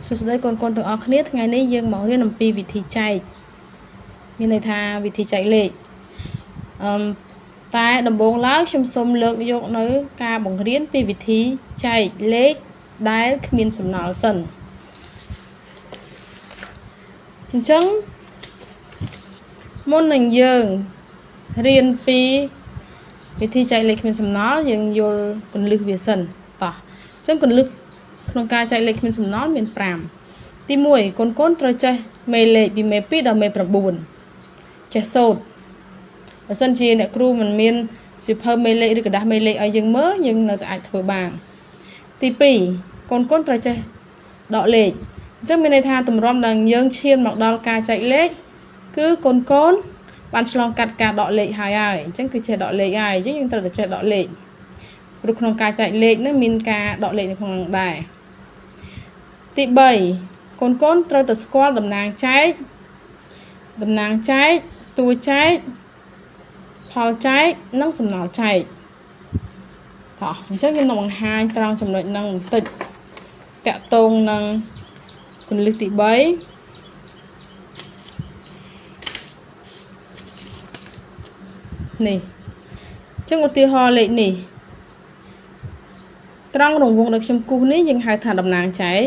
សួស្តីកូនៗទាំងអស់គ្នាថ្ងៃនេះយើងមករៀនអំពីវិធីចែកមានន័យថាវិធីចែកលេខតែដំបូងឡើយខ្ញុំសូមលើកយកនៅការបង្រៀនពីវិធីចែកលេខដែលគ្មានសំណល់សិនអញ្ចឹងមុននឹងយើងរៀនពីវិធីចែកលេខគ្មានសំណល់យើងយល់គន្លឹះវាសិនតោះអញ្ចឹងគន្លឹះក្នុងការចែកលេខគ្មានសំណល់មាន5ទី1កូនត្រូវចេះមេលេខពីមេ2ដល់មេ9ចេះសូត្របើសិនជាអ្នកគ្រូមិនមានសៀវភៅមេលេខឬกระดาษមេលេខឲ្យយើងមើលយើងនៅតែអាចធ្វើបានទី2កូនត្រូវចេះដកលេខអញ្ចឹងមានន័យថាទម្រាំដែលយើងឈានមកដល់ការចែកលេខគឺកូនបានឆ្លងកាត់ការដកលេខហើយអញ្ចឹងគឺចេះដកលេខហើយអញ្ចឹងយើងត្រូវតែចេះដកលេខព្រោះក្នុងការចែកលេខនោះមានការដកលេខនៅក្នុងនោះដែរទី3កូនត្រូវតែស្គាល់តំណាងចែកតួចែកផលចែកនិងសំណល់ចែកតោះអញ្ចឹងខ្ញុំនឹងបង្ហាញត្រង់ចំណុចហ្នឹងបន្តិចតាក់ទងនឹងគន្លឹះទី3នេះអញ្ចឹងឧទាហរណ៍លេខនេះត្រង់រង្វង់ដែលខ្ញុំគូសនេះយើងហៅថាតំណាងចែក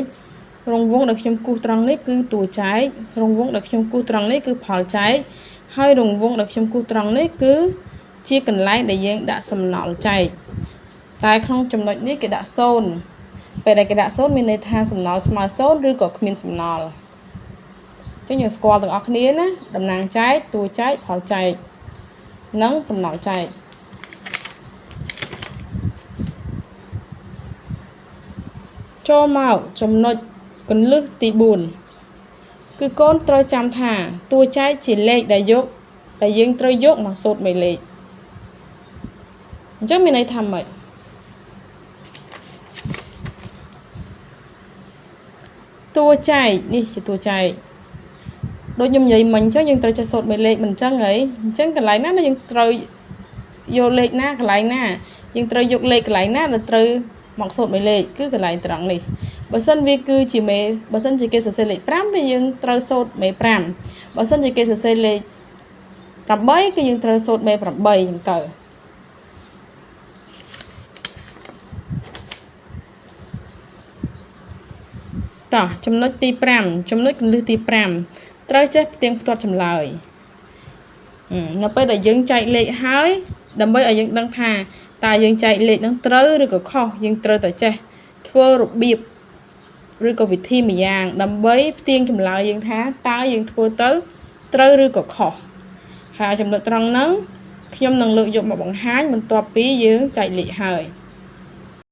រង្វង់ដែលខ្ញុំគូសត្រង់នេះគឺតួចែករង្វង់ដែលខ្ញុំគូសត្រង់នេះគឺផលចែកហើយរង្វង់ដែលខ្ញុំគូសត្រង់នេះគឺជាកន្លែងដែលយើងដាក់សំណល់ចែកតែក្នុងចំណុចនេះគេដាក់0ពេលដែលគេដាក់0មានន័យថាសំណល់ស្មើ0ឬក៏គ្មានសំណល់អញ្ចឹងយើងស្គាល់ទាំងអស់គ្នាណាតំណាងចែកតួចែកផលចែកនិងសំណល់ចែកចូលមកចំណុចគន្លឹះទី4គឺកូនត្រូវចាំថាតួចែកជាលេខដែលយើងត្រូវយកមកសូត្រមេលេខអញ្ចឹងមានន័យថាម៉េចតួចែកនេះជាតួចែកដូចខ្ញុំនិយាយមិញអញ្ចឹងយើងត្រូវចេះសូត្រមេលេខមិនអញ្ចឹងហីអញ្ចឹងកន្លែងណាយើងត្រូវយកលេខណាកន្លែងណាយើងត្រូវយកលេខកន្លែងណាដែលត្រូវមកសូត្រមេលេខគឺកន្លែងត្រង់នេះបើសិនវាគឺជាមេបើសិនជាគេសរសេរលេខ5វាយើងត្រូវសូត្រមេ5បើសិនជាគេសរសេរលេខ8គឺយើងត្រូវសូត្រមេ8អញ្ចឹងទៅតោះចំណុចទី5ចំណុចគន្លឹះទី5ត្រូវចេះផ្ទៀងផ្ទាត់ចម្លើយនៅពេលដែលយើងចែកលេខហើយដើម្បីឲ្យយើងដឹងថាតើយើងចែកលេខហ្នឹងត្រូវឬក៏ខុសយើងត្រូវតែចេះធ្វើរបៀបឬក៏វិធីមួយយ៉ាងដើម្បីផ្ទៀងចម្លើយយើងថាតើយើងធ្វើទៅត្រូវឬក៏ខុសហើយចំណុចត្រង់ហ្នឹងខ្ញុំនឹងលើកយកមកបង្ហាញបន្ទាប់ពីយើងចែកលេខហើយ